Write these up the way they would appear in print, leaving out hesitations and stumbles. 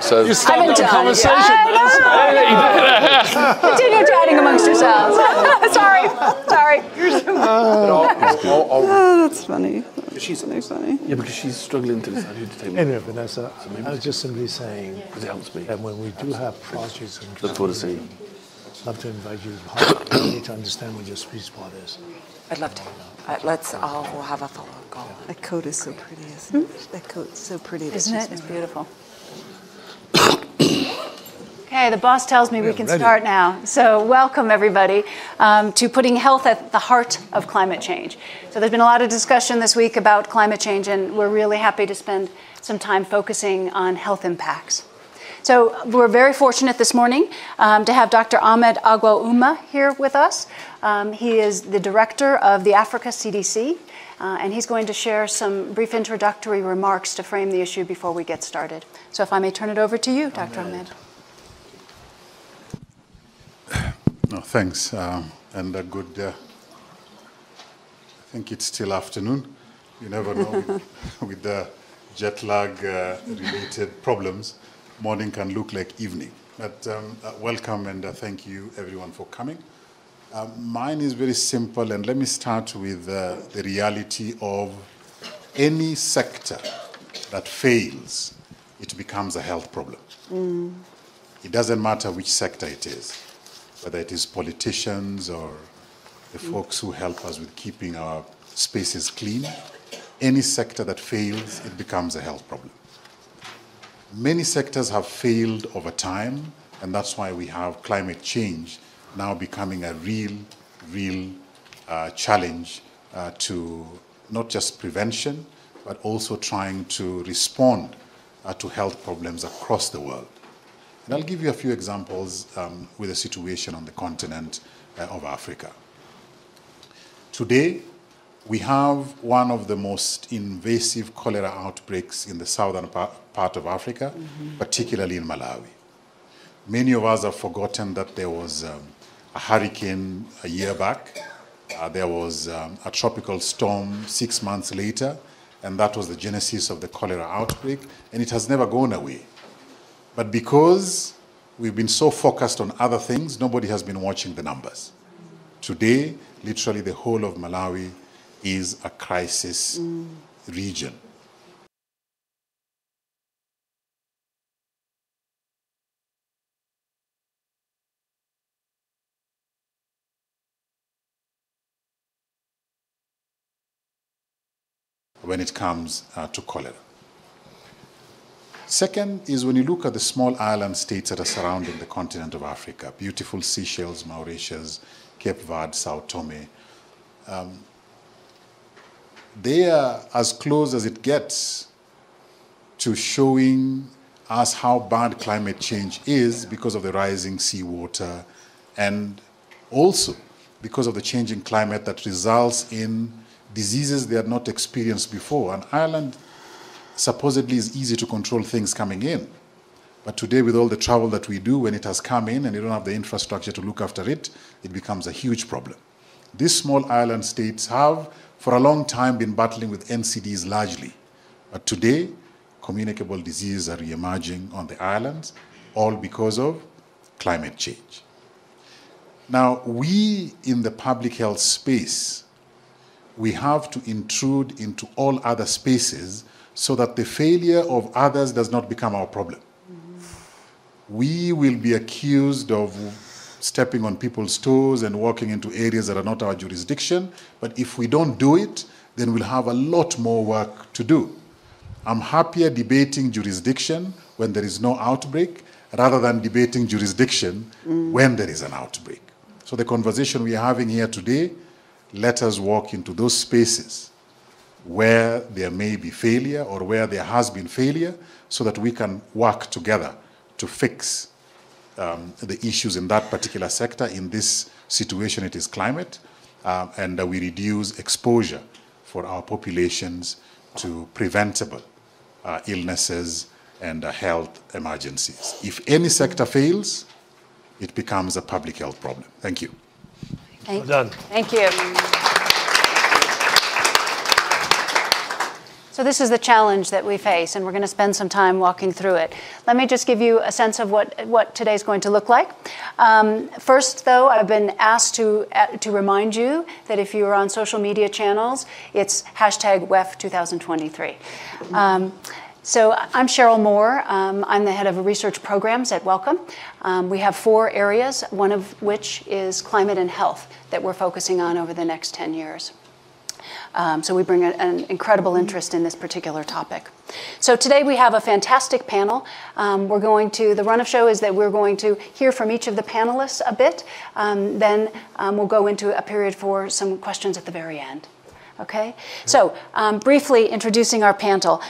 So you started a conversation. Continue chatting amongst yourselves. Sorry. Oh, that's funny. She's funny. Yeah, because she's struggling to decide who to take. Anyway, Vanessa, I was just simply saying It helps me. that when we do have projects and Look forward to seeing you. I'd love to invite you. You need to understand what your sweet spot is. I'd love to. We'll have a follow-up call. That coat is so pretty, isn't it? That coat's so pretty. Isn't it? It's beautiful. Okay, the boss tells me we can start now. So welcome, everybody, to putting health at the heart of climate change. So there's been a lot of discussion this week about climate change, and we're really happy to spend some time focusing on health impacts. So we're very fortunate this morning to have Dr. Ahmed Agwa-Ouma here with us. He is the director of the Africa CDC, and he's going to share some brief introductory remarks to frame the issue before we get started. So if I may turn it over to you, Dr. Ahmed. No, thanks, and a good, I think it's still afternoon. You never know with the jet lag related problems, morning can look like evening. But welcome and thank you everyone for coming. Mine is very simple, and let me start with the reality of any sector that fails, it becomes a health problem. It doesn't matter which sector it is, whether it is politicians or the folks who help us with keeping our spaces clean. Any sector that fails, it becomes a health problem. Many sectors have failed over time, and that's why we have climate change now becoming a real challenge to not just prevention, but also trying to respond to health problems across the world. And I'll give you a few examples with the situation on the continent of Africa. Today, we have one of the most invasive cholera outbreaks in the southern part of Africa, particularly in Malawi. Many of us have forgotten that there was a hurricane a year back. There was a tropical storm 6 months later, and that was the genesis of the cholera outbreak, and it has never gone away. But because we've been so focused on other things, nobody has been watching the numbers. Today, literally the whole of Malawi is a crisis region. When it comes to cholera. Second is when you look at the small island states that are surrounding the continent of Africa, beautiful Seychelles, Mauritius, Cape Verde, Sao Tome, they are as close as it gets to showing us how bad climate change is because of the rising seawater and also because of the changing climate that results in diseases they had not experienced before. An island supposedly is easy to control things coming in. But today, with all the travel that we do, when it has come in and you don't have the infrastructure to look after it, it becomes a huge problem. These small island states have, for a long time, been battling with NCDs largely. But today, communicable diseases are re-emerging on the islands, all because of climate change. Now, we in the public health space, we have to intrude into all other spaces so that the failure of others does not become our problem. We will be accused of stepping on people's toes and walking into areas that are not our jurisdiction, but if we don't do it, then we'll have a lot more work to do. I'm happier debating jurisdiction when there is no outbreak rather than debating jurisdiction when there is an outbreak. So the conversation we are having here today, let us walk into those spaces where there may be failure or where there has been failure so that we can work together to fix the issues in that particular sector. In this situation, it is climate, and we reduce exposure for our populations to preventable illnesses and health emergencies. If any sector fails, it becomes a public health problem. Thank you. Well done. Thank you. So this is the challenge that we face, and we're going to spend some time walking through it. Let me just give you a sense of what today's going to look like. First, though, I've been asked to remind you that if you are on social media channels, it's hashtag WEF 2023. So I'm Cheryl Moore. I'm the head of research programs at Wellcome. We have 4 areas, one of which is climate and health that we're focusing on over the next 10 years. So we bring an incredible interest in this particular topic. So today we have a fantastic panel. The run of show is that we're going to hear from each of the panelists a bit. Then we'll go into a period for some questions at the very end. Okay, so briefly introducing our panel.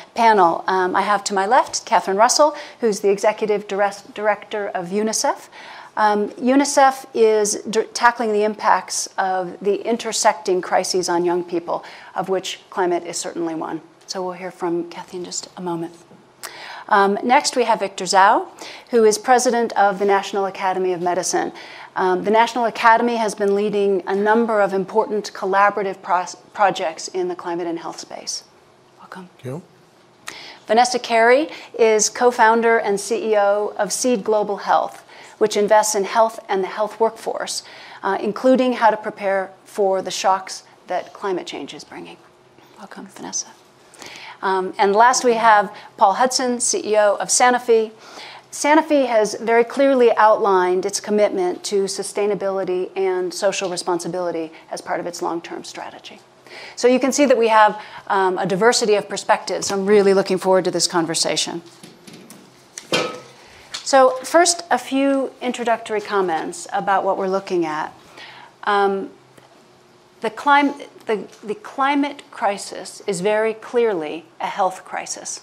I have to my left Catherine Russell, who's the Executive Director of UNICEF. UNICEF is tackling the impacts of the intersecting crises on young people, of which climate is certainly one. So we'll hear from Kathy in just a moment. Next, we have Victor Zhao, who is president of the National Academy of Medicine. The National Academy has been leading a number of important collaborative projects in the climate and health space. Welcome. Thank you. Vanessa Carey is co-founder and CEO of Seed Global Health, which invests in health and the health workforce, including how to prepare for the shocks that climate change is bringing. Welcome, Vanessa. And last we have Paul Hudson, CEO of Sanofi. Sanofi has very clearly outlined its commitment to sustainability and social responsibility as part of its long-term strategy. So you can see that we have a diversity of perspectives. I'm really looking forward to this conversation. So first, a few introductory comments about what we're looking at. The climate crisis is very clearly a health crisis.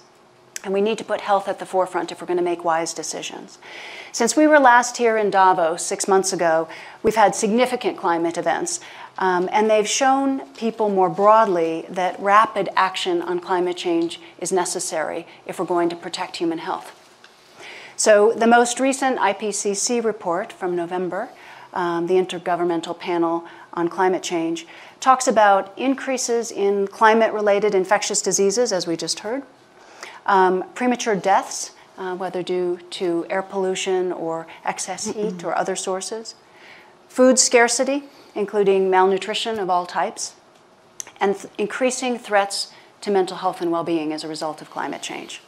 And we need to put health at the forefront if we're going to make wise decisions. Since we were last here in Davos 6 months ago, we've had significant climate events. And they've shown people more broadly that rapid action on climate change is necessary if we're going to protect human health. So the most recent IPCC report from November, the Intergovernmental Panel on Climate Change, talks about increases in climate-related infectious diseases, as we just heard, premature deaths, whether due to air pollution or excess heat or other sources, food scarcity, including malnutrition of all types, and increasing threats to mental health and well-being as a result of climate change.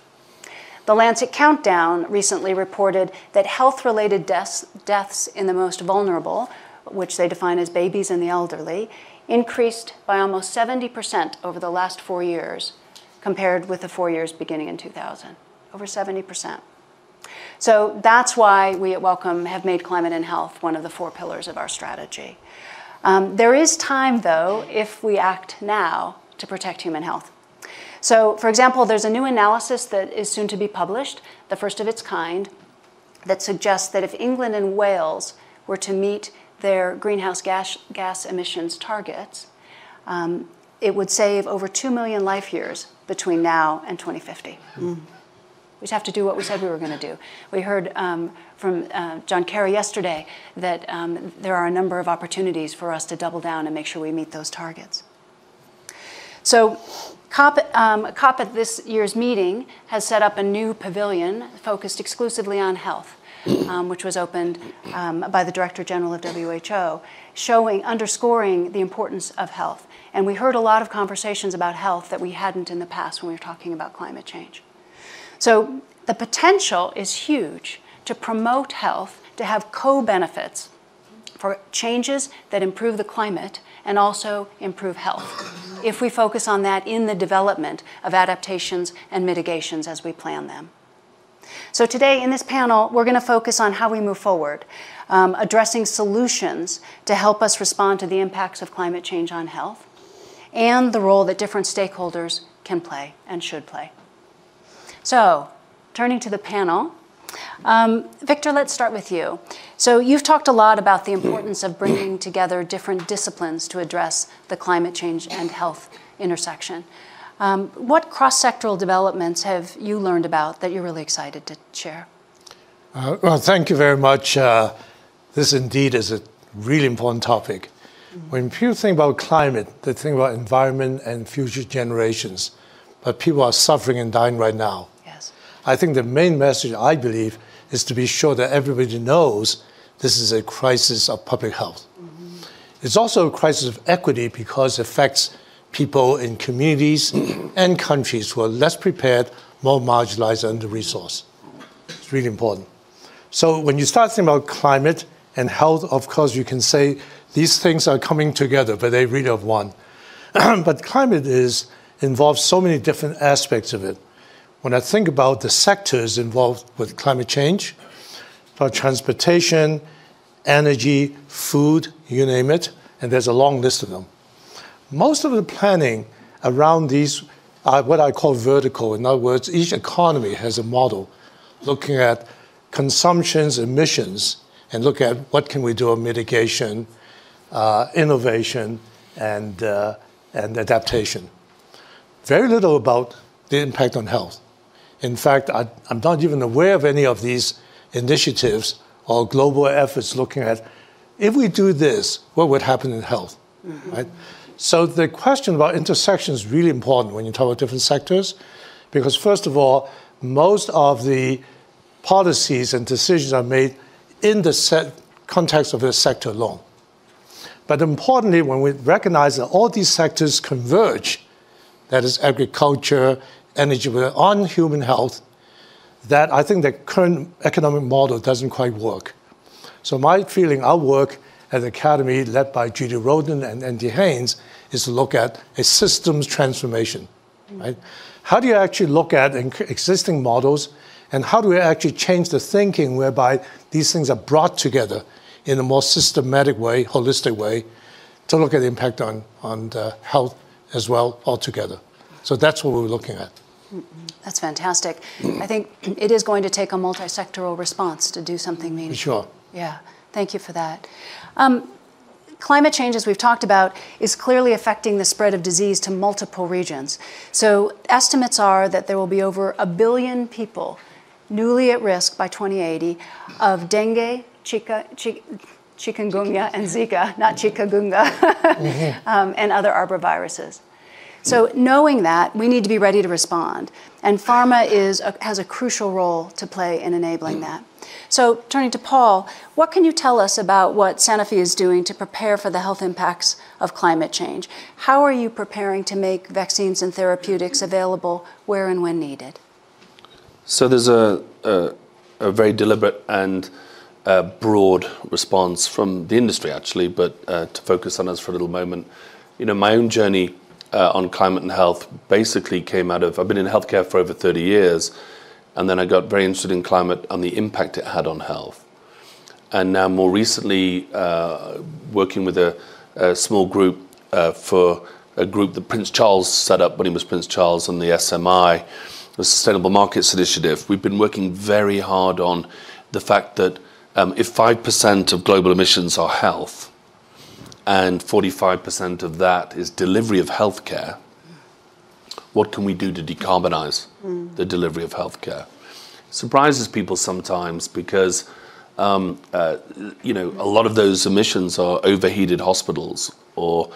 The Lancet Countdown recently reported that health-related deaths in the most vulnerable, which they define as babies and the elderly, increased by almost 70% over the last 4 years, compared with the 4 years beginning in 2000, over 70%. So that's why we at Wellcome have made climate and health one of the 4 pillars of our strategy. There is time, though, if we act now to protect human health. So, for example, there's a new analysis that is soon to be published, the first of its kind, that suggests that if England and Wales were to meet their greenhouse gas emissions targets, it would save over 2 million life years between now and 2050. We just have to do what we said we were going to do. We heard from John Kerry yesterday that there are a number of opportunities for us to double down and make sure we meet those targets. So COP at this year's meeting has set up a new pavilion focused exclusively on health, which was opened by the Director General of WHO, underscoring the importance of health. And we heard a lot of conversations about health that we hadn't in the past when we were talking about climate change. So the potential is huge to promote health, to have co-benefits for changes that improve the climate and also improve health, if we focus on that in the development of adaptations and mitigations as we plan them. So today in this panel, we're going to focus on how we move forward, addressing solutions to help us respond to the impacts of climate change on health, and the role that different stakeholders can play and should play. So, turning to the panel, Victor, let's start with you. So you've talked a lot about the importance of bringing together different disciplines to address the climate change and health intersection. What cross-sectoral developments have you learned about that you're really excited to share? Well, thank you very much. This indeed is a really important topic. When people think about climate, they think about environment and future generations. but people are suffering and dying right now. Yes. I think the main message, I believe, is to be sure that everybody knows this is a crisis of public health. Mm-hmm. It's also a crisis of equity because it affects people in communities and countries who are less prepared, more marginalized, and under-resourced. It's really important. So when you start thinking about climate and health, of course, you can say these things are coming together, but they really are one. But climate involves so many different aspects of it. When I think about the sectors involved with climate change, for transportation, energy, food, you name it, and there's a long list of them. Most of the planning around these are what I call vertical. In other words, each economy has a model looking at consumptions, emissions, and look at what can we do on mitigation, innovation, and adaptation. Very little about the impact on health. In fact, I'm not even aware of any of these initiatives or global efforts looking at, if we do this, what would happen in health, right? So the question about intersection is really important when you talk about different sectors, because first of all, most of the policies and decisions are made in the context of the sector alone. But importantly, when we recognize that all these sectors converge, that is agriculture, energy, on human health, that I think the current economic model doesn't quite work. So my feeling, our work at the Academy, led by Judy Roden and Andy Haynes, is to look at a systems transformation, right? How do you actually look at existing models, and how do we actually change the thinking whereby these things are brought together in a more systematic way, holistic way, to look at the impact on health as well altogether. So that's what we're looking at. That's fantastic. I think it is going to take a multi-sectoral response to do something meaningful. For sure. Yeah, thank you for that. Climate change, as we've talked about, is clearly affecting the spread of disease to multiple regions. So estimates are that there will be over 1 billion people newly at risk by 2080 of dengue, chikungunya, and Zika, not chikungunya, and other arboviruses. So knowing that, we need to be ready to respond. And pharma has a crucial role to play in enabling that. So turning to Paul, what can you tell us about what Sanofi is doing to prepare for the health impacts of climate change? How are you preparing to make vaccines and therapeutics available where and when needed? So there's a very deliberate and broad response from the industry, actually, but to focus on us for a little moment. You know, my own journey on climate and health basically came out of, I've been in healthcare for over 30 years, and then I got very interested in climate and the impact it had on health. And now more recently, working with a small group for a group that Prince Charles set up when he was Prince Charles, and the SMI, the Sustainable Markets Initiative. We've been working very hard on the fact that if 5% of global emissions are health, and 45% of that is delivery of healthcare, what can we do to decarbonize the delivery of healthcare? It surprises people sometimes because you know, a lot of those emissions are overheated hospitals, or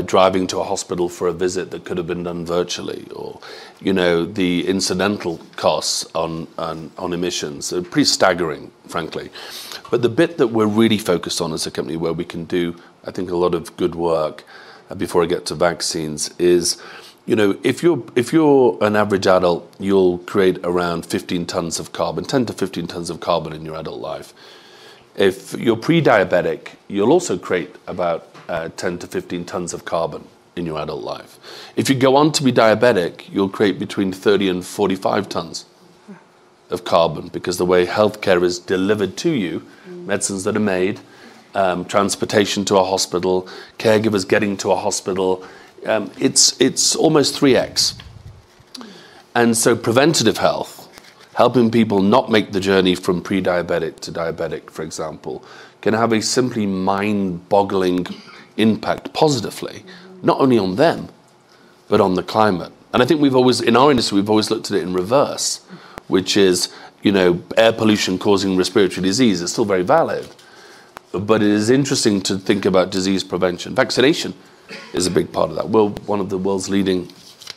driving to a hospital for a visit that could have been done virtually, or you know, the incidental costs on emissions are pretty staggering, frankly. But the bit that we're really focused on as a company, where we can do, I think, a lot of good work before I get to vaccines, is, you know, if you're an average adult, you'll create around 15 tons of carbon, 10 to 15 tons of carbon in your adult life. If you're pre-diabetic, you'll also create about 10 to 15 tons of carbon in your adult life. If you go on to be diabetic, you'll create between 30 and 45 tons of carbon, because the way healthcare is delivered to you, medicines that are made, transportation to a hospital, caregivers getting to a hospital, it's almost 3x. And so preventative health, helping people not make the journey from pre-diabetic to diabetic, for example, can have a simply mind-boggling impact positively, not only on them, but on the climate. And I think we've always, in our industry, we've always looked at it in reverse, which is, you know, air pollution causing respiratory disease is still very valid. But it is interesting to think about disease prevention. Vaccination is a big part of that. We're one of the world's leading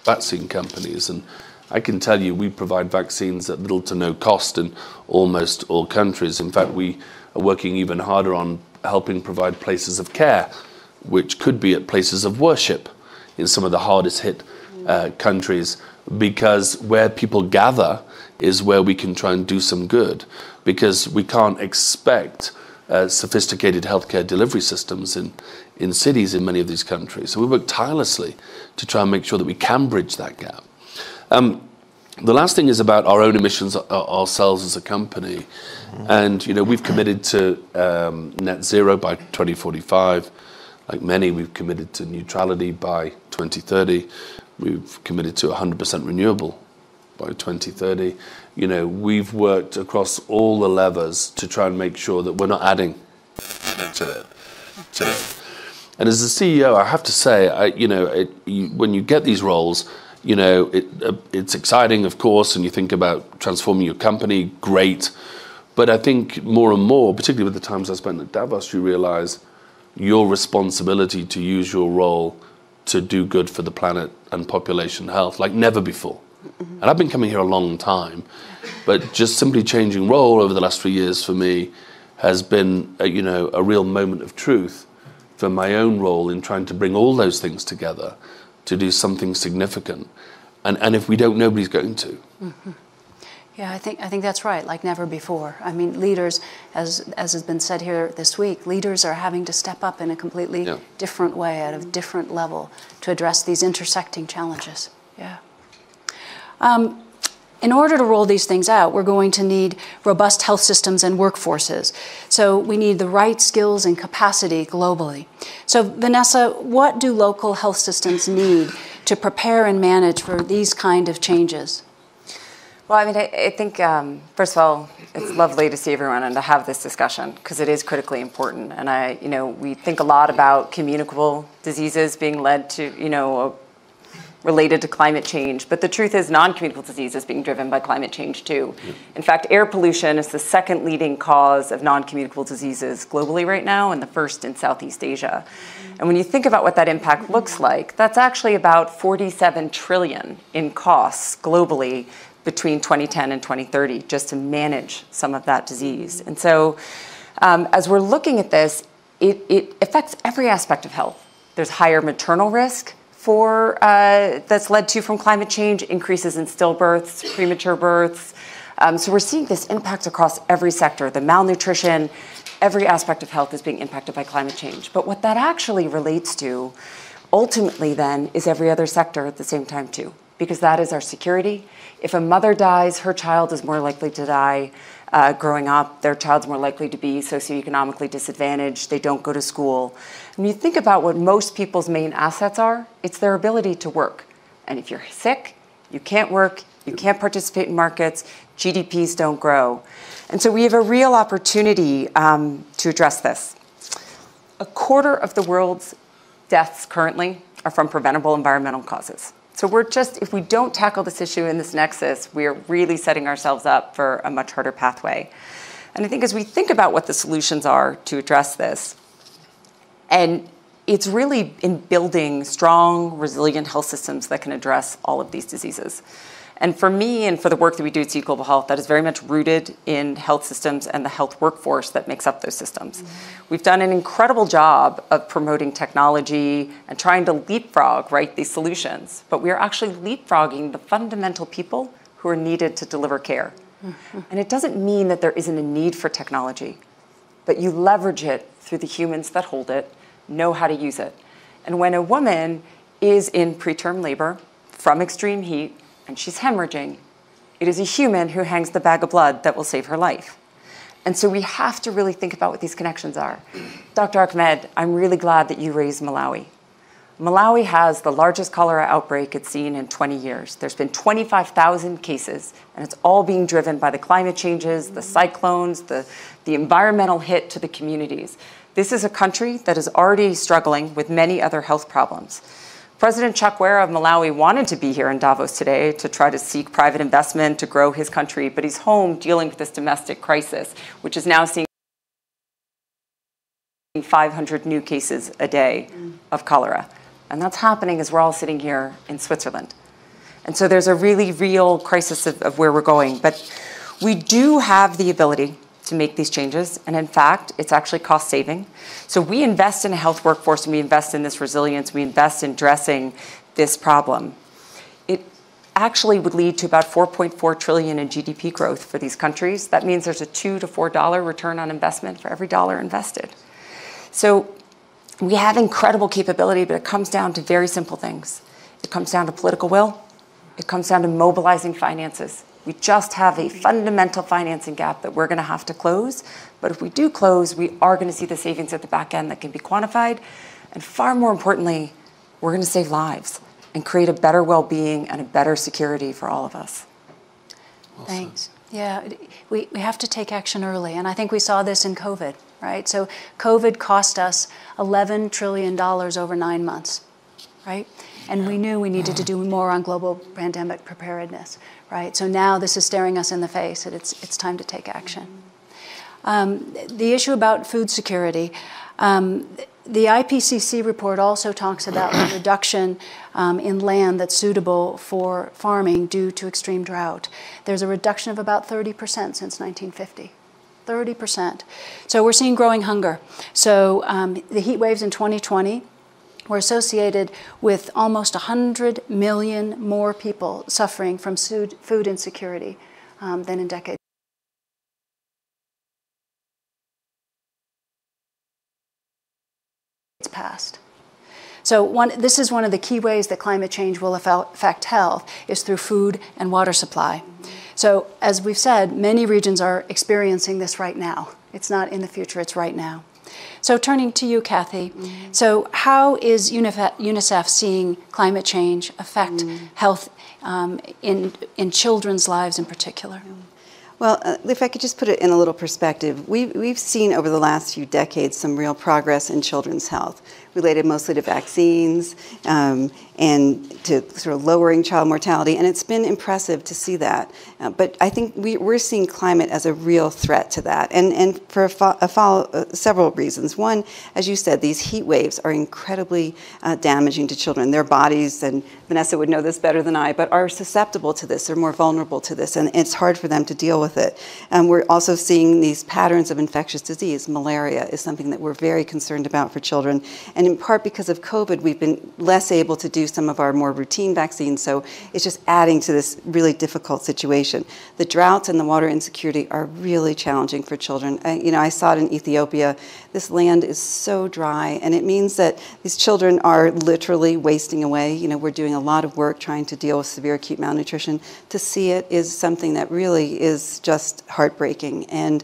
vaccine companies. And I can tell you, we provide vaccines at little to no cost in almost all countries. In fact, we are working even harder on helping provide places of care, which could be at places of worship in some of the hardest hit countries, because where people gather is where we can try and do some good, because we can't expect sophisticated healthcare delivery systems in cities in many of these countries. So we work tirelessly to try and make sure that we can bridge that gap. The last thing is about our own emissions ourselves as a company. And, you know, we've committed to net zero by 2045. Like many, we've committed to neutrality by 2030. We've committed to 100% renewable by 2030. You know, we've worked across all the levers to try and make sure that we're not adding to it. And as a CEO, I have to say, when you get these roles, you know, it's exciting, of course, and you think about transforming your company, great. But I think more and more, particularly with the times I spent at Davos, you realize your responsibility to use your role to do good for the planet and population health like never before. And I've been coming here a long time, but just simply changing role over the last 3 years for me has been a real moment of truth for my own role in trying to bring all those things together to do something significant. And if we don't, nobody's going to. Yeah, I think that's right, like never before. I mean, leaders, as has been said here this week, leaders are having to step up in a completely different way, at a different level, to address these intersecting challenges. Yeah. In order to roll these things out, we're going to need robust health systems and workforces. So we need the right skills and capacity globally. So Vanessa, what do local health systems need to prepare and manage for these kind of changes? Well, I mean, I think, first of all, it's lovely to see everyone and to have this discussion, because it is critically important. And we think a lot about communicable diseases being related to climate change, but the truth is non-communicable disease is being driven by climate change too. In fact, air pollution is the second leading cause of non-communicable diseases globally right now, and the first in Southeast Asia. And when you think about what that impact looks like, that's actually about 47 trillion in costs globally between 2010 and 2030, just to manage some of that disease. And so as we're looking at this, it affects every aspect of health. There's higher maternal risk that's led to from climate change, increases in stillbirths, premature births. So we're seeing this impact across every sector. The malnutrition, every aspect of health is being impacted by climate change. But what that actually relates to, ultimately then, is every other sector at the same time too, because that is our security. If a mother dies, her child is more likely to die growing up. Their child's more likely to be socioeconomically disadvantaged. They don't go to school. When you think about what most people's main assets are, it's their ability to work. And if you're sick, you can't work, you can't participate in markets, GDPs don't grow. And so we have a real opportunity to address this. A quarter of the world's deaths currently are from preventable environmental causes. So if we don't tackle this issue in this nexus, we are really setting ourselves up for a much harder pathway. And I think as we think about what the solutions are to address this, and it's really in building strong, resilient health systems that can address all of these diseases. And for me and for the work that we do at Seed Global Health, that is very much rooted in health systems and the health workforce that makes up those systems. We've done an incredible job of promoting technology and trying to leapfrog, these solutions. But we are actually leapfrogging the fundamental people who are needed to deliver care. And it doesn't mean that there isn't a need for technology, but you leverage it through the humans that hold it, know how to use it. And when a woman is in preterm labor from extreme heat, and she's hemorrhaging, it is a human who hangs the bag of blood that will save her life. And so we have to really think about what these connections are. Dr. Ahmed, I'm really glad that you raised Malawi. Malawi has the largest cholera outbreak it's seen in 20 years. There's been 25,000 cases, and it's all being driven by the climate changes, the cyclones, the environmental hit to the communities. This is a country that is already struggling with many other health problems. President Chakwera of Malawi wanted to be here in Davos today to try to seek private investment to grow his country, but he's home dealing with this domestic crisis, which is now seeing 500 new cases a day of cholera. And that's happening as we're all sitting here in Switzerland. And so there's a really real crisis of where we're going. But we do have the ability to make these changes. And in fact, it's actually cost saving. So we invest in a health workforce and we invest in this resilience. We invest in addressing this problem. It actually would lead to about 4.4 trillion in GDP growth for these countries. That means there's a $2 to $4 return on investment for every dollar invested. So we have incredible capability, but it comes down to very simple things. It comes down to political will. It comes down to mobilizing finances. We just have a fundamental financing gap that we're going to have to close. But if we do close, we are going to see the savings at the back end that can be quantified. And far more importantly, we're going to save lives and create a better well-being and a better security for all of us. Thanks. Yeah, we have to take action early. And I think we saw this in COVID, right? So COVID cost us $11 trillion over 9 months, right? And we knew we needed to do more on global pandemic preparedness, right? So now this is staring us in the face, and it's time to take action. The issue about food security, the IPCC report also talks about the reduction in land that's suitable for farming due to extreme drought. There's a reduction of about 30% since 1950. 30%. So we're seeing growing hunger. So the heat waves in 2020 were associated with almost 100 million more people suffering from food insecurity than in decades past. So this is one of the key ways that climate change will affect health is through food and water supply. So as we've said, many regions are experiencing this right now. It's not in the future, it's right now. So turning to you, Kathy, so how is UNICEF seeing climate change affect health in children's lives in particular? Well, if I could just put it in a little perspective, we've seen over the last few decades some real progress in children's health, related mostly to vaccines and to sort of lowering child mortality, and it's been impressive to see that. But I think we're seeing climate as a real threat to that, and for several reasons. One, as you said, these heat waves are incredibly damaging to children. Their bodies, and Vanessa would know this better than I, but are susceptible to this. They're more vulnerable to this, and it's hard for them to deal with it. We're also seeing these patterns of infectious disease. Malaria is something that we're very concerned about for children, and in part because of COVID, we've been less able to do some of our more routine vaccines, so it's just adding to this really difficult situation. The droughts and the water insecurity are really challenging for children. I saw it in Ethiopia. This land is so dry, and it means that these children are literally wasting away. We're doing a lot of work trying to deal with severe acute malnutrition. To see it is something that really is just heartbreaking. And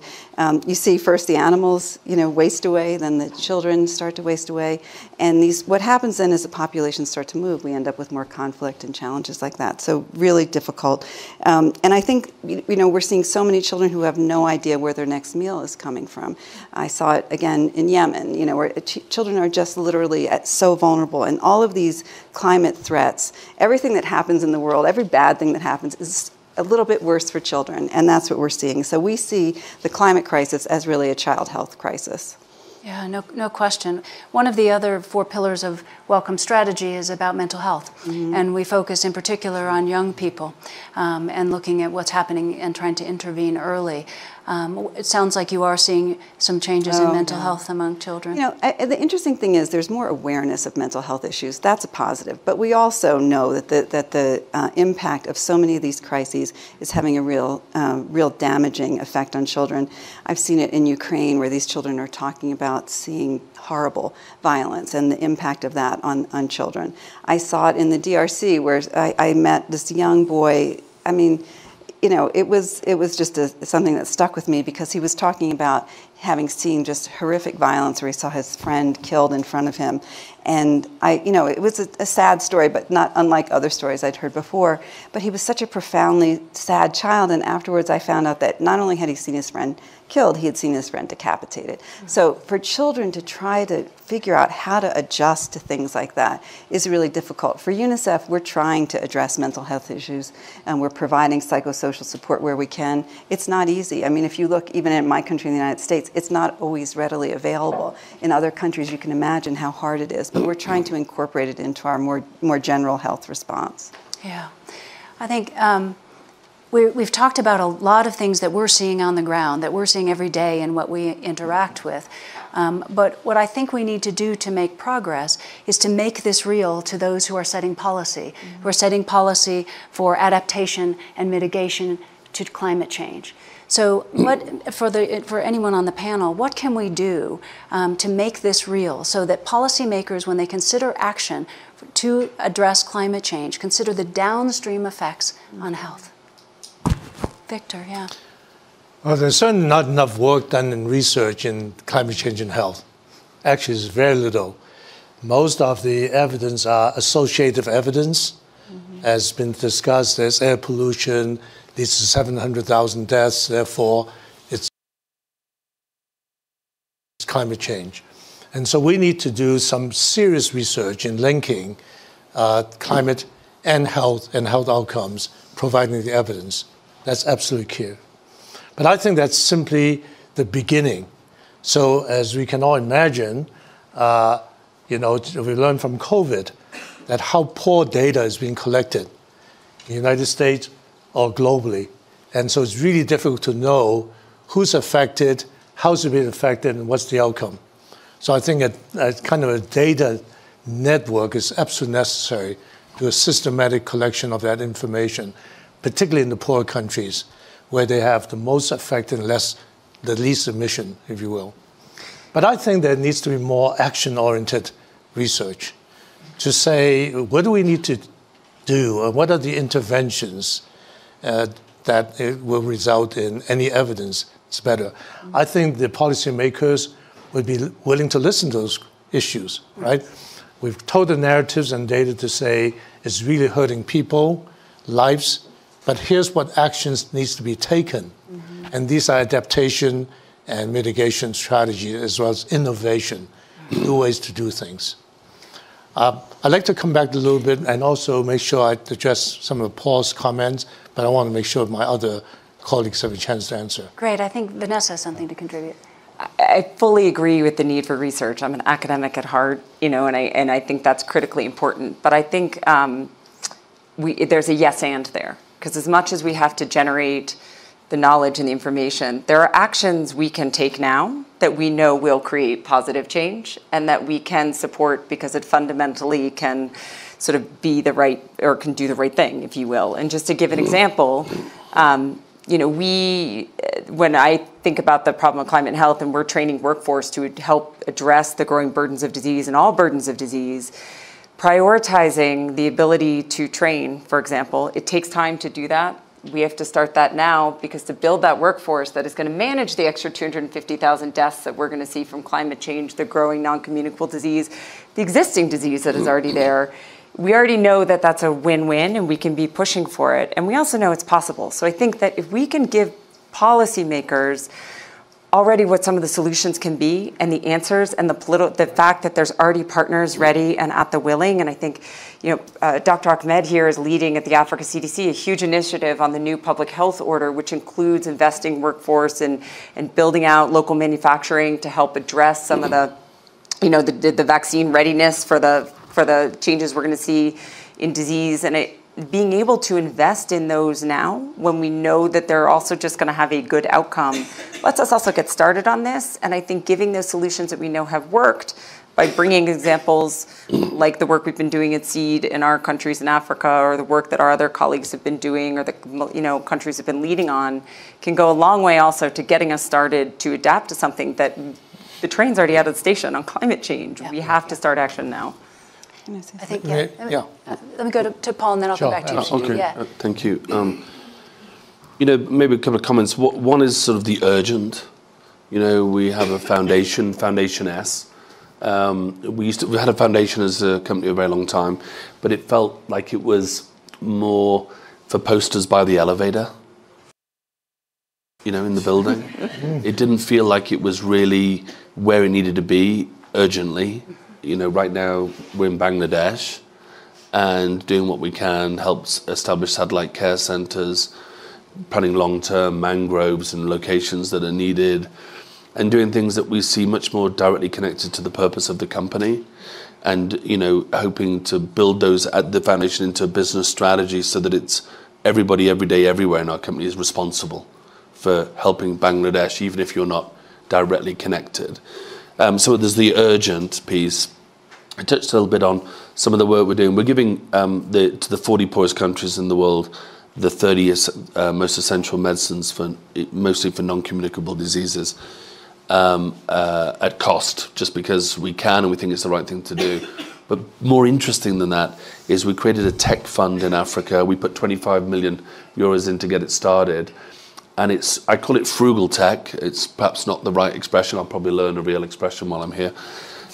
you see first the animals, waste away, then the children start to waste away. And what happens then is the populations start to move. We end up with more conflict and challenges like that. So really difficult. And I think, we're seeing so many children who have no idea where their next meal is coming from. I saw it again in Yemen, where children are just literally so vulnerable. And all of these climate threats, everything that happens in the world, every bad thing that happens is a little bit worse for children, and that's what we're seeing. So we see the climate crisis as really a child health crisis. Yeah, no question. One of the other 4 pillars of Welcome Strategy is about mental health. And we focus in particular on young people and looking at what's happening and trying to intervene early. It sounds like you are seeing some changes in mental health among children. The interesting thing is there's more awareness of mental health issues. That's a positive. But we also know that the impact of so many of these crises is having a real damaging effect on children. I've seen it in Ukraine, where these children are talking about seeing horrible violence and the impact of that on children. I saw it in the DRC, where I met this young boy. I mean, it was just something that stuck with me, because he was talking about having seen just horrific violence where he saw his friend killed in front of him. And it was a sad story, but not unlike other stories I'd heard before. But he was such a profoundly sad child. And afterwards, I found out that not only had he seen his friend killed, he had seen his friend decapitated. So for children to try to figure out how to adjust to things like that is really difficult. For UNICEF, we're trying to address mental health issues, and we're providing psychosocial support where we can. It's not easy. I mean, if you look even in my country, in the United States, it's not always readily available. In other countries, you can imagine how hard it is, but we're trying to incorporate it into our more general health response. Yeah. I think we've talked about a lot of things that we're seeing on the ground, that we're seeing every day and what we interact with. But what I think we need to do to make progress is to make this real to those who are setting policy, who are setting policy for adaptation and mitigation to climate change. So for anyone on the panel, what can we do to make this real so that policymakers, when they consider action to address climate change, consider the downstream effects on health? Victor, yeah. Well, there's certainly not enough work done in research in climate change and health. Actually, it's very little. Most of the evidence are associative evidence. As been discussed, there's air pollution, leads to 700,000 deaths, therefore it's climate change. And so we need to do some serious research in linking climate and health outcomes, providing the evidence. That's absolutely clear. But I think that's simply the beginning. So as we can all imagine, we learned from COVID that how poor data is being collected in the United States or globally. And so it's really difficult to know who's affected, how's it being affected, and what's the outcome. So I think a kind of a data network is absolutely necessary to do a systematic collection of that information, particularly in the poorer countries, where they have the most affected and the least emission, if you will. But I think there needs to be more action-oriented research to say, what do we need to do, or what are the interventions that it will result in any evidence it's better. I think the policymakers would be willing to listen to those issues, right? We've told the narratives and data to say it's really hurting people, lives, but here's what actions needs to be taken. And these are adaptation and mitigation strategies as well as innovation, new ways to do things. I'd like to come back a little bit and also make sure I address some of Paul's comments, but I want to make sure my other colleagues have a chance to answer. Great. I think Vanessa has something to contribute. I fully agree with the need for research. I'm an academic at heart, and I think that's critically important. But I think there's a yes and there, because as much as we have to generate the knowledge and the information, there are actions we can take now that we know will create positive change and that we can support because it fundamentally can sort of be the right, or can do the right thing, if you will. And just to give an example, when I think about the problem of climate and health, and we're training workforce to help address the growing burdens of disease and all burdens of disease, prioritizing the ability to train, for example, it takes time to do that. We have to start that now, because to build that workforce that is going to manage the extra 250,000 deaths that we're going to see from climate change, the growing non-communicable disease, the existing disease that is already there, we already know that that's a win-win and we can be pushing for it. And we also know it's possible. So I think that if we can give policymakers already what some of the solutions can be and the answers and the fact that there's already partners ready and at the willing. And I think, Dr. Ahmed here is leading at the Africa CDC a huge initiative on the new public health order, which includes investing workforce and building out local manufacturing to help address some of the vaccine readiness for the changes we're going to see in disease. And being able to invest in those now when we know that they're also just going to have a good outcome lets us also get started on this. And I think giving those solutions that we know have worked by bringing examples like the work we've been doing at SEED in our countries in Africa, or the work that our other colleagues have been doing, or the countries have been leading on, can go a long way also to getting us started to adapt to something that the train's already out of the station on climate change. Yeah. We have to start action now. I think, let me go to Paul, and then I'll come back to you. Okay, thank you. Maybe a couple of comments. One is sort of the urgent. We have a foundation S. We had a foundation as a company a very long time, but it felt like it was more for posters by the elevator, in the building. It didn't feel like it was really where it needed to be urgently. Right now we're in Bangladesh and doing what we can, helps establish satellite care centers, planning long-term mangroves and locations that are needed, and doing things that we see much more directly connected to the purpose of the company, and hoping to build those at the foundation into a business strategy so that it's everybody, every day, everywhere in our company is responsible for helping Bangladesh, even if you're not directly connected. So there's the urgent piece. I touched a little bit on some of the work we're doing. We're giving to the 40 poorest countries in the world the 30 most essential medicines, mostly for non-communicable diseases, at cost, just because we can and we think it's the right thing to do. But more interesting than that is we created a tech fund in Africa. We put 25 million euros in to get it started. And I call it frugal tech. It's perhaps not the right expression. I'll probably learn a real expression while I'm here.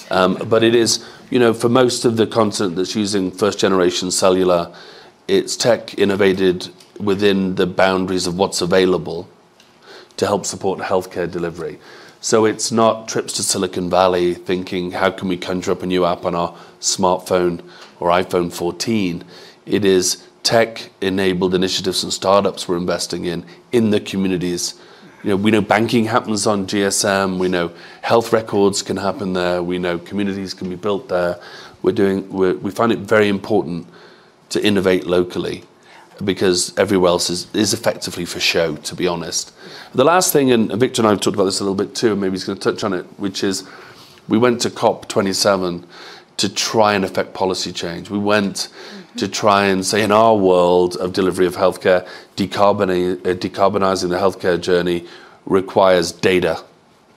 But it is, for most of the continent that's using first generation cellular, it's tech innovated within the boundaries of what's available to help support healthcare delivery. So it's not trips to Silicon Valley thinking, how can we conjure up a new app on our smartphone or iPhone 14? It is tech-enabled initiatives and startups we're investing in the communities. We know banking happens on GSM. We know health records can happen there. We know communities can be built there. We find it very important to innovate locally, because everywhere else is effectively for show, to be honest. The last thing, and Victor and I have talked about this a little bit too, and maybe he's going to touch on it, which is we went to COP27 to try and affect policy change. We went to try and say, in our world of delivery of healthcare, decarbonizing the healthcare journey requires data,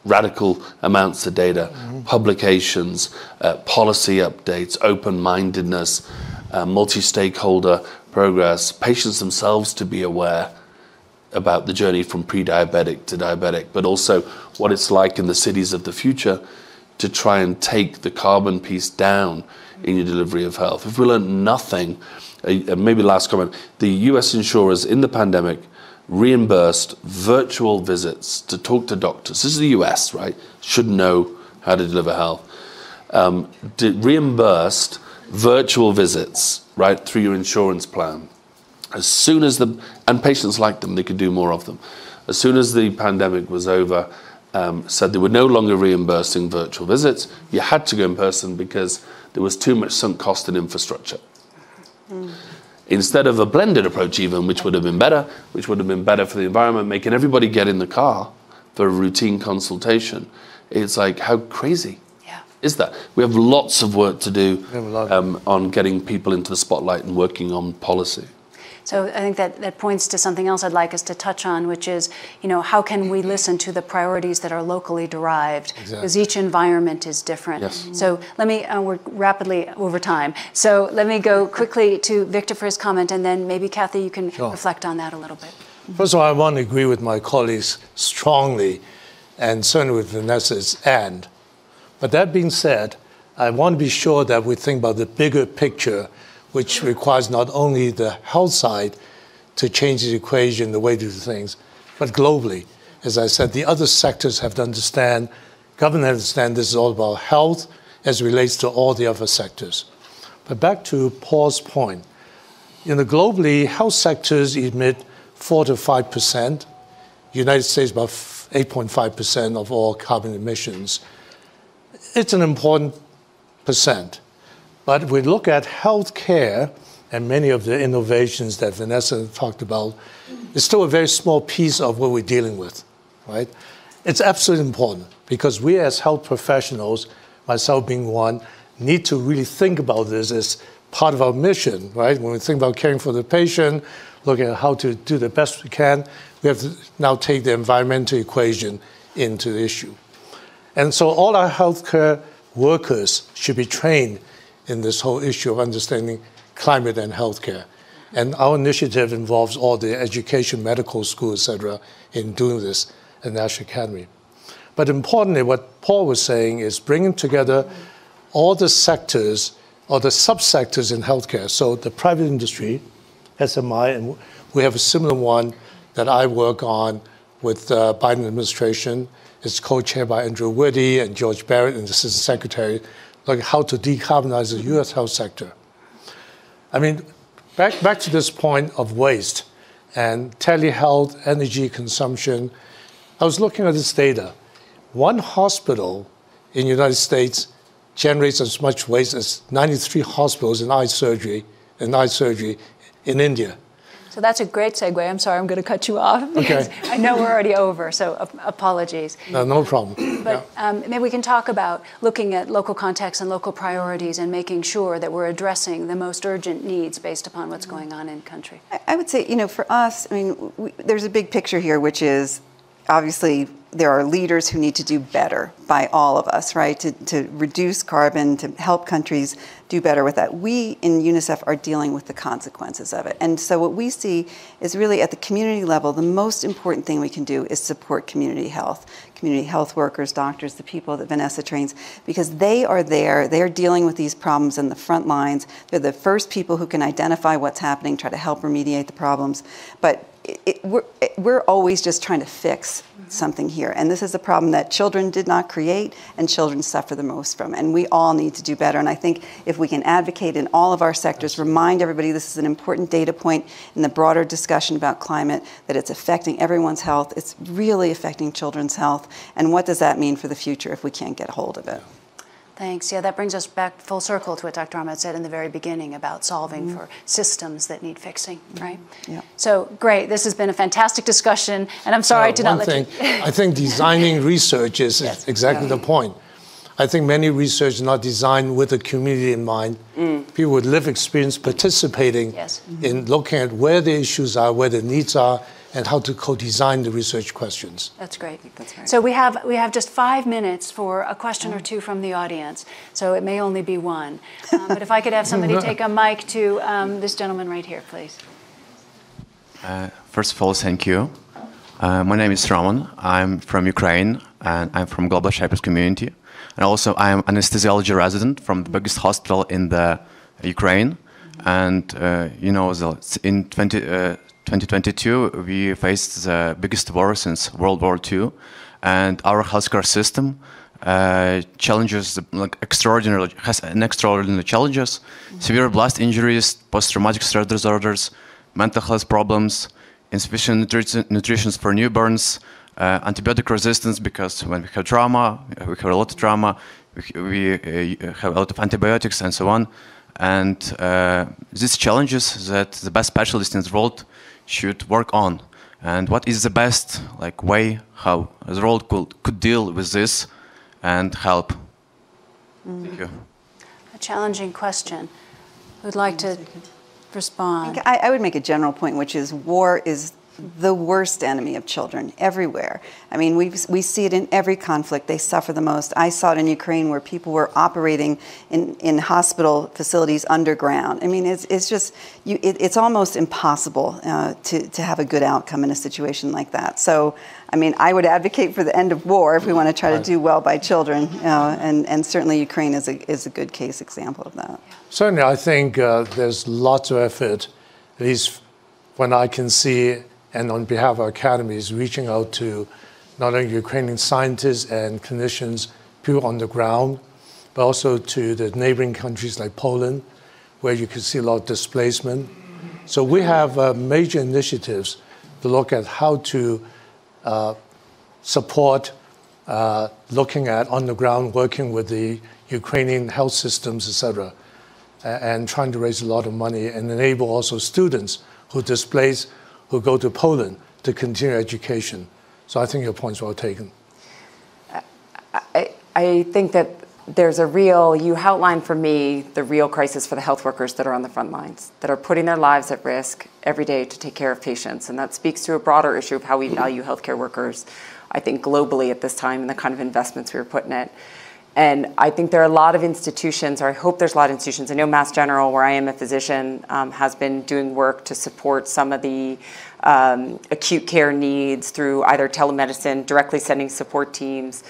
radical amounts of data, publications, policy updates, open-mindedness, multi-stakeholder progress, patients themselves to be aware about the journey from pre-diabetic to diabetic, but also what it's like in the cities of the future to try and take the carbon piece down in your delivery of health. If we learn nothing, maybe last comment, the US insurers in the pandemic reimbursed virtual visits to talk to doctors. This is the US, right? Should know how to deliver health. Reimbursed virtual visits, right, through your insurance plan. As soon as and patients liked them, they could do more of them. As soon as the pandemic was over, said they were no longer reimbursing virtual visits. You had to go in person because there was too much sunk cost in infrastructure. Instead of a blended approach even, which would have been better for the environment, making everybody get in the car for a routine consultation. It's like, how crazy is that? We have lots of work to do on getting people into the spotlight and working on policy. So I think that points to something else I'd like us to touch on, which is, how can we listen to the priorities that are locally derived? Because each environment is different. Yes. So let me, we're rapidly over time. So let me go quickly to Victor for his comment, and then maybe Kathy, you can reflect on that a little bit. First of all, I want to agree with my colleagues strongly, and certainly with Vanessa's and. But that being said, I want to be sure that we think about the bigger picture, which requires not only the health side to change the equation, the way to do things, but globally. As I said, the other sectors have to understand, government understand this is all about health as it relates to all the other sectors. But back to Paul's point, globally, health sectors emit 4 to 5%. United States about 8.5% of all carbon emissions. It's an important percent. But if we look at healthcare and many of the innovations that Vanessa talked about, it's still a very small piece of what we're dealing with, right? It's absolutely important because we as health professionals, myself being one, need to really think about this as part of our mission, right? When we think about caring for the patient, looking at how to do the best we can, we have to now take the environmental equation into the issue. And so all our healthcare workers should be trained in this whole issue of understanding climate and healthcare. And our initiative involves all the education, medical school, et cetera, in doing this at National Academy. But importantly, what Paul was saying is bringing together all the sectors or the subsectors in healthcare. So the private industry, SMI, and we have a similar one that I work on with the Biden administration. It's co-chaired by Andrew Whitty and George Barrett and the Assistant Secretary, like how to decarbonize the U.S. health sector. I mean, back to this point of waste and telehealth, energy consumption. I was looking at this data. One hospital in the United States generates as much waste as 93 hospitals in eye surgery in India. So that's a great segue. I'm sorry, I'm going to cut you off. Because I know we're already over, so apologies. No problem. But maybe we can talk about looking at local context and local priorities and making sure that we're addressing the most urgent needs based upon what's going on in country. I would say, for us, there's a big picture here, which is obviously there are leaders who need to do better by all of us, right? To reduce carbon, to help countries do better with that. We in UNICEF are dealing with the consequences of it. And so what we see is really at the community level, the most important thing we can do is support community health workers, doctors, the people that Vanessa trains, because they are there, they're dealing with these problems in the front lines. They're the first people who can identify what's happening, try to help remediate the problems. But we're always just trying to fix something here. And this is a problem that children did not create and children suffer the most from. And we all need to do better. And I think if we can advocate in all of our sectors, remind everybody this is an important data point in the broader discussion about climate, that it's affecting everyone's health. It's really affecting children's health. And what does that mean for the future if we can't get a hold of it? Thanks. Yeah, that brings us back full circle to what Dr. Ahmed said in the very beginning about solving for systems that need fixing, right? Yeah. So, great. This has been a fantastic discussion, and I'm sorry to not let you... I think designing research is exactly the point. I think many research is not designed with the community in mind. People with lived experience participating in looking at where the issues are, where the needs are, and how to co-design the research questions. That's great. That's right. So we have just 5 minutes for a question or two from the audience. So it may only be one. But if I could have somebody take a mic to this gentleman right here, please. First of all, thank you. My name is Roman. I'm from Ukraine, and I'm from Global Shepherds community. And also, I'm anesthesiology resident from the biggest hospital in the Ukraine. And in 2022, we faced the biggest war since World War II, and our healthcare system challenges has extraordinary challenges: severe blast injuries, post-traumatic stress disorders, mental health problems, insufficient nutrition for newborns, antibiotic resistance, because when we have trauma, we have a lot of trauma, we have a lot of antibiotics and so on. And these challenges that the best specialists in the world should work on. And what is the best way how the world could deal with this and help? Thank you. A challenging question. Who'd like to respond? I would make a general point, which is war is the worst enemy of children everywhere. I mean, we see it in every conflict. They suffer the most. I saw it in Ukraine where people were operating in hospital facilities underground. I mean, it's just, it's almost impossible to have a good outcome in a situation like that. So, I mean, I would advocate for the end of war if we want to try to do well by children. And certainly Ukraine is a good case example of that. Certainly, I think there's lots of effort, at least when I can see, and on behalf of our academies, reaching out to not only Ukrainian scientists and clinicians, people on the ground, but also to the neighboring countries like Poland, where you can see a lot of displacement. So we have major initiatives to look at how to support looking at on the ground, working with the Ukrainian health systems, et cetera, and trying to raise a lot of money and enable also students who displace, who go to Poland to continue education. So I think your point's well taken. I think that there's you outlined for me the real crisis for the health workers that are on the front lines, that are putting their lives at risk every day to take care of patients. And that speaks to a broader issue of how we value healthcare workers, I think globally at this time, and the kind of investments we were putting in. And I think there are a lot of institutions, or I hope there's a lot of institutions. I know Mass General, where I am a physician, has been doing work to support some of the acute care needs through either telemedicine, directly sending support teams.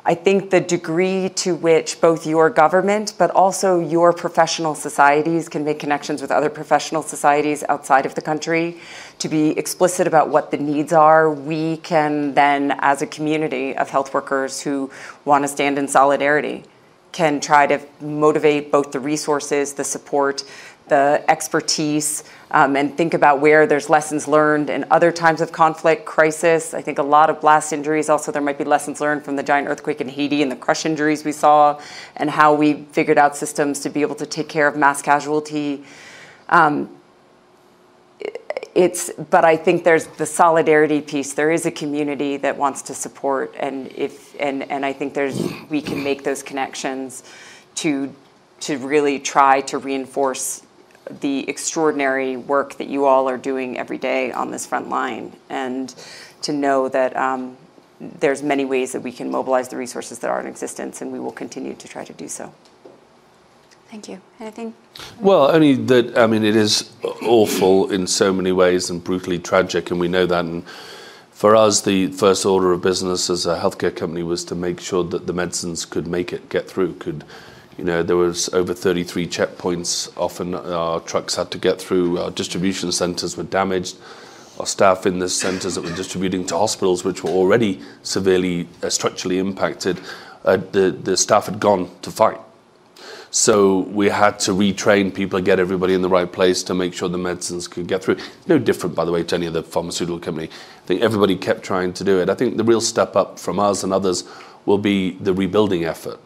I think the degree to which both your government, but also your professional societies can make connections with other professional societies outside of the country to be explicit about what the needs are, we can then, as a community of health workers who want to stand in solidarity, can try to motivate both the resources, the support, the expertise, and think about where there's lessons learned in other times of conflict, crisis. I think a lot of blast injuries, also there might be lessons learned from the giant earthquake in Haiti and the crush injuries we saw, and how we figured out systems to be able to take care of mass casualty. but I think there's the solidarity piece. There is a community that wants to support, and I think we can make those connections to really try to reinforce the extraordinary work that you all are doing every day on this front line, and to know that there's many ways that we can mobilize the resources that are in existence, and we will continue to try to do so. Thank you. Anything? Well, only that, I mean, it is awful in so many ways and brutally tragic, and we know that. And for us, the first order of business as a healthcare company was to make sure that the medicines could get through. There was over 33 checkpoints. Often our trucks had to get through. Our distribution centers were damaged. Our staff in the centers that were distributing to hospitals, which were already severely structurally impacted, the staff had gone to fight. So we had to retrain people and get everybody in the right place to make sure the medicines could get through. No different, by the way, to any other pharmaceutical company. I think everybody kept trying to do it. I think the real step up from us and others will be the rebuilding effort,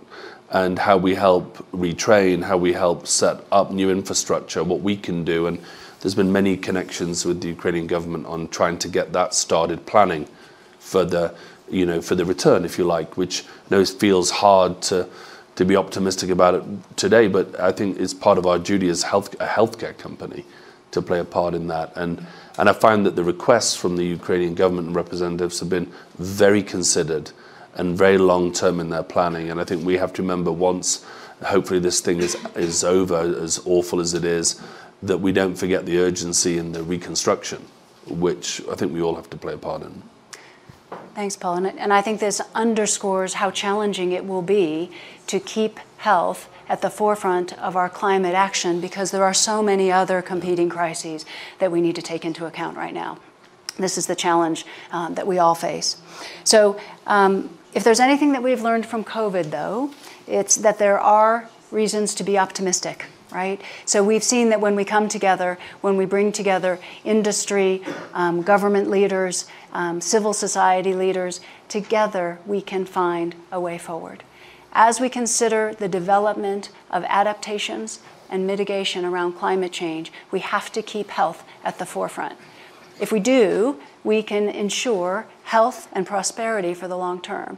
and how we help retrain, how we help set up new infrastructure, what we can do. And there's been many connections with the Ukrainian government on trying to get that started, planning for the return, if you like, which feels hard to be optimistic about it today, but I think it's part of our duty as a healthcare company to play a part in that. And I find that the requests from the Ukrainian government and representatives have been very considered and very long-term in their planning. And I think we have to remember, once hopefully this thing is over, as awful as it is, that we don't forget the urgency in the reconstruction, which I think we all have to play a part in. Thanks, Paul. And I think this underscores how challenging it will be to keep health at the forefront of our climate action, because there are so many other competing crises that we need to take into account right now. This is the challenge that we all face. So if there's anything that we've learned from COVID, though, it's that there are reasons to be optimistic. Right? So we've seen that when we come together, when we bring together industry, government leaders, civil society leaders, together we can find a way forward. As we consider the development of adaptations and mitigation around climate change, we have to keep health at the forefront. If we do, we can ensure health and prosperity for the long term.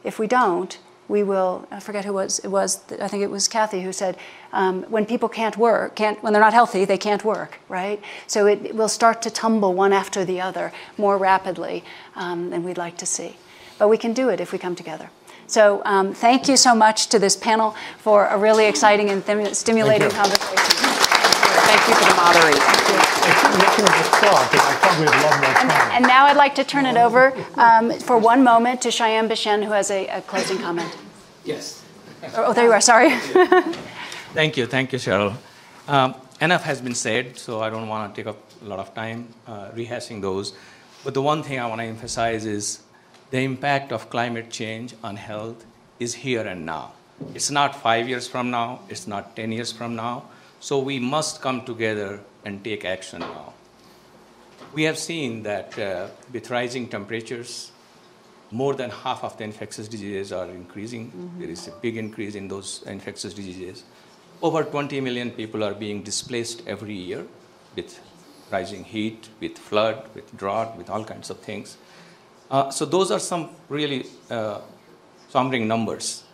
If we don't, we will, I forget who it was, I think it was Kathy who said, when people when they're not healthy, they can't work, right? So it will start to tumble one after the other more rapidly than we'd like to see. But we can do it if we come together. So thank you so much to this panel for a really exciting and stimulating conversation. Thank you for the moderation. And now I'd like to turn it over for one moment to Cheyenne Bichen, who has a closing comment. Yes. Oh, there you are, sorry. Thank you, Cheryl. Enough has been said, so I don't want to take up a lot of time rehashing those. But the one thing I want to emphasize is the impact of climate change on health is here and now. It's not 5 years from now, it's not 10 years from now. So we must come together and take action now. We have seen that with rising temperatures, more than half of the infectious diseases are increasing. Mm-hmm. There is a big increase in those infectious diseases. Over 20 million people are being displaced every year with rising heat, with flood, with drought, with all kinds of things. So those are some really sombering numbers.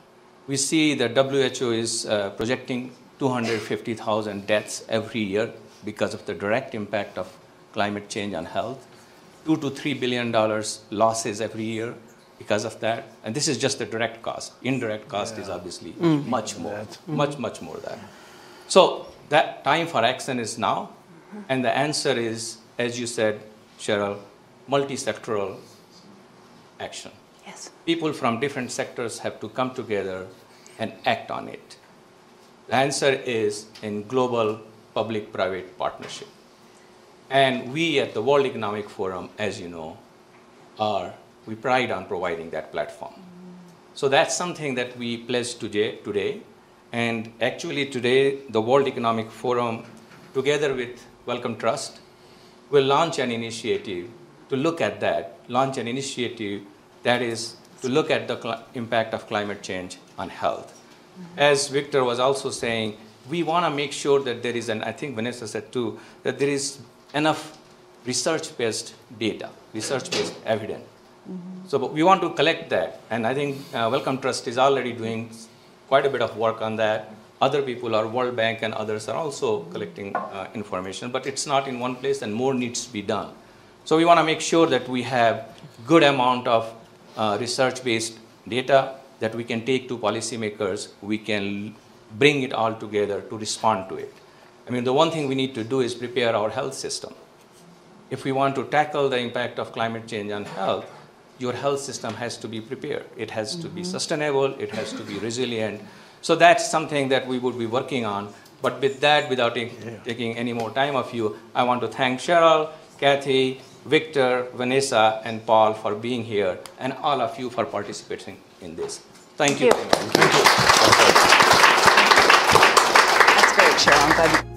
We see that WHO is projecting 250,000 deaths every year because of the direct impact of climate change on health. $2 to $3 billion losses every year because of that. And this is just the direct cost. Indirect cost is obviously much more, much more than. So that time for action is now. And the answer is, as you said, Cheryl, multi-sectoral action. Yes. People from different sectors have to come together and act on it. The answer is in global public-private partnership. And we at the World Economic Forum, as you know, we pride on providing that platform. So that's something that we pledge today. And actually today, the World Economic Forum, together with Wellcome Trust, will launch an initiative to look at that, that is to look at the impact of climate change on health. As Victor was also saying, we want to make sure that there is, and I think Vanessa said too, that there is enough research-based data, research-based evidence. So but we want to collect that, and I think Wellcome Trust is already doing quite a bit of work on that. Other people, our World Bank and others, are also collecting information, but it's not in one place, and more needs to be done. So we want to make sure that we have good amount of research-based data that we can take to policymakers. We can bring it all together to respond to it. I mean, the one thing we need to do is prepare our health system. If we want to tackle the impact of climate change on health, your health system has to be prepared. It has to be sustainable, it has to be resilient. So that's something that we would be working on. But with that, without taking any more time of you, I want to thank Cheryl, Kathy, Victor, Vanessa, and Paul for being here, and all of you for participating in this. Thank you. That's great, Cheryl. I'm glad you